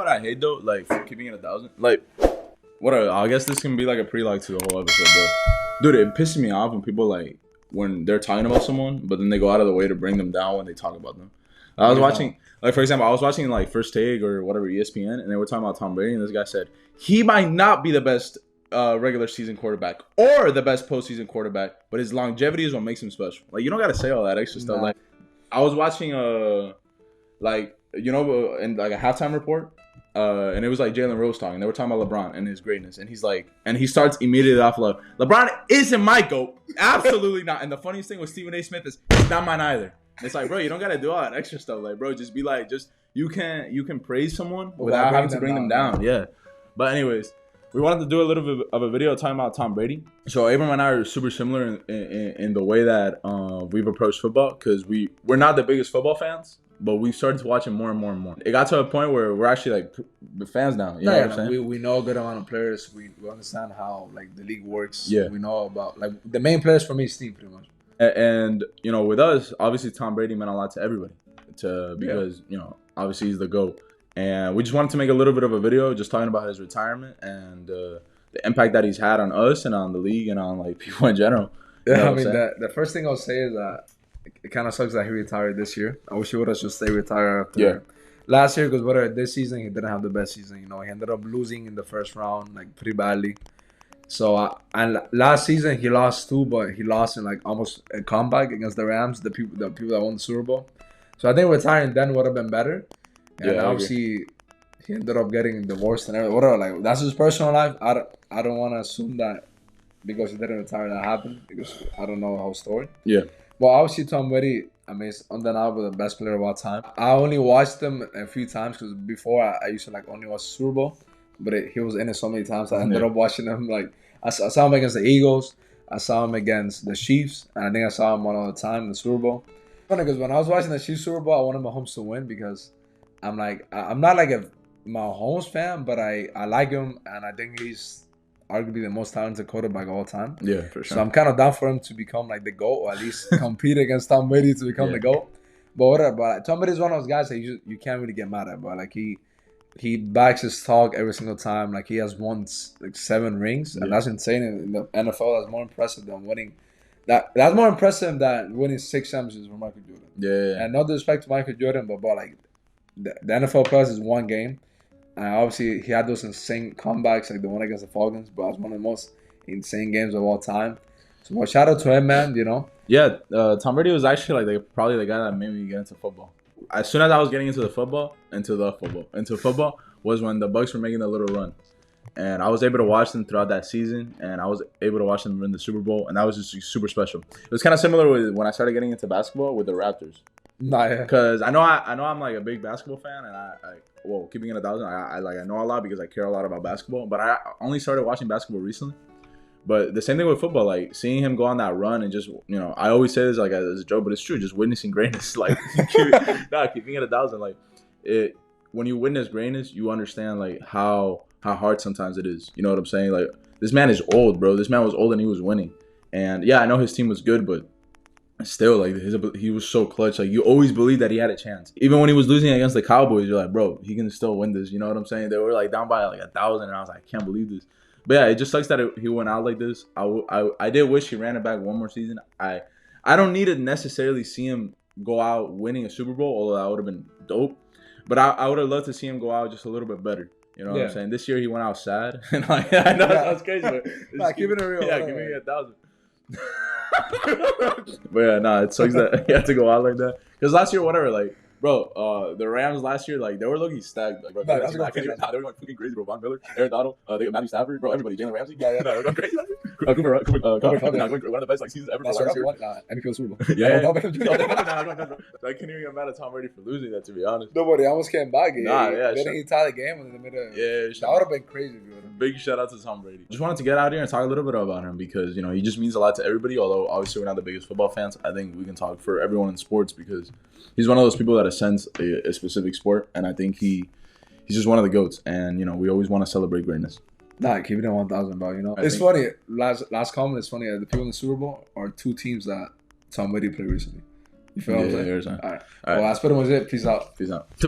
what I hate though? Like for keeping it 1,000. Like I guess this can be like a prelogue to the whole episode, but dude, it pisses me off when people like when they're talking about someone, but then they go out of the way to bring them down when they talk about them. I was watching, like for example, I was watching like First Take or whatever ESPN, and they were talking about Tom Brady, and this guy said he might not be the best regular season quarterback or the best postseason quarterback, but his longevity is what makes him special. Like you don't got to say all that extra stuff. Like I was watching like you know in like a halftime report, and it was like Jalen Rose talking. They were talking about LeBron and his greatness, and he's like, and he starts immediately off like, LeBron isn't my GOAT, absolutely not. And the funniest thing with Stephen A. Smith is he's not mine either. It's like, bro, you don't gotta do all that extra stuff. Like, bro, just be like, you can praise someone without having to bring them down. Yeah. But anyways, we wanted to do a little bit of a video talking about Tom Brady. So Abram and I are super similar in the way that we've approached football, because we're not the biggest football fans, but we started watching more and more and more. It got to a point where we're actually like fans now. You know what I'm saying? We know a good amount of players. We understand how like the league works. Yeah. We know about like the main players for me is Steve pretty much. And you know, with us, obviously Tom Brady meant a lot to everybody, because you know, obviously he's the GOAT, and we just wanted to make a little bit of a video just talking about his retirement and the impact that he's had on us and on the league and on like people in general. Yeah, I mean, the first thing I'll say is that it kind of sucks that he retired this year. I wish he would have just stayed retired after last year, because this season he didn't have the best season. You know, he ended up losing in the first round like pretty badly. So and last season he lost too, but he lost in like almost a comeback against the Rams, the people that won the Super Bowl. So I think retiring then would have been better. And obviously he ended up getting divorced and everything. Whatever, like that's his personal life. I don't want to assume that because he didn't retire that happened, because I don't know the whole story. Yeah. Well, obviously Tom Brady, I mean, it's undeniable the best player of all time. I only watched him a few times because before I used to like only watch Super Bowl. But he was in it so many times I ended up watching him. Like I saw him against the Eagles, I saw him against the Chiefs, and I think I saw him one other time in the Super Bowl. Funny, because when I was watching the Chiefs Super Bowl, I wanted Mahomes to win, because I'm not like a Mahomes fan, but I like him, and I think he's arguably the most talented quarterback of all time. Yeah, for sure. So I'm kind of down for him to become like the GOAT, or at least compete against Tom Brady to become the GOAT. But whatever. But like, Tom Brady is one of those guys that you can't really get mad at. But like he backs his talk every single time. Like he has won like 7 rings, and that's insane. In the NFL, that's more impressive than winning. That's more impressive than winning 6 championships with Michael Jordan. Yeah. And no disrespect to Michael Jordan, but like the NFL playoffs is one game. And obviously he had those insane comebacks, like the one against the Falcons, but it's one of the most insane games of all time. So well, shout out to him, man. You know. Yeah, Tom Brady was actually like probably the guy that made me get into football. As soon as I was getting into football was when the Bucs were making a little run, and I was able to watch them throughout that season, and I was able to watch them win the Super Bowl, and that was just super special. It was kind of similar with when I started getting into basketball with the Raptors. Because I know I'm like a big basketball fan, and keeping it 1,000, I know a lot because I care a lot about basketball, but I only started watching basketball recently. But the same thing with football, like seeing him go on that run and just, you know, I always say this like as a joke, but it's true, just witnessing greatness. Like, keeping it 1,000, like when you witness greatness, you understand like how hard sometimes it is. You know what I'm saying? Like this man is old, bro. This man was old and he was winning. And yeah, I know his team was good, but still, like he was so clutch. Like you always believed that he had a chance. Even when he was losing against the Cowboys, you're like, bro, he can still win this. You know what I'm saying? They were like down by like 1,000, and I was like, I can't believe this. But yeah, it just sucks that he went out like this. I did wish he ran it back one more season. I don't need to necessarily see him go out winning a Super Bowl, although that would have been dope. But I would have loved to see him go out just a little bit better. You know what I'm saying? This year he went out sad. And like, I know that sounds crazy, but keep it real. Yeah, give me 1,000. But yeah, it sucks that he had to go out like that. Because last year, whatever, like, bro, the Rams last year, like, they were looking stacked. Like, bro, they were going fucking crazy, bro. Von Miller, Aaron Donald, Matthew Stafford, bro, everybody, Jalen Ramsey. Yeah, they were going crazy. Cooper, one of the best like seasons ever. That's MVP Super Bowl. Yeah. I can't even get mad at Tom Brady for losing that, to be honest. Nobody almost came back. Didn't he tie the game in the middle? Yeah, that would have been crazy. Big shout out to Tom Brady. Just wanted to get out here and talk a little bit about him because, you know, he just means a lot to everybody. Although obviously we're not the biggest football fans, I think we can talk for everyone in sports because he's one of those people that ascends a specific sport, and I think he's just one of the GOATs. And, you know, we always want to celebrate greatness. Keep it at 1,000, bro. You know, it's funny. Last comment is funny. The people in the Super Bowl are 2 teams that Tom Brady played recently. You feel what I'm saying? All right. Well, last bit was it. Peace out.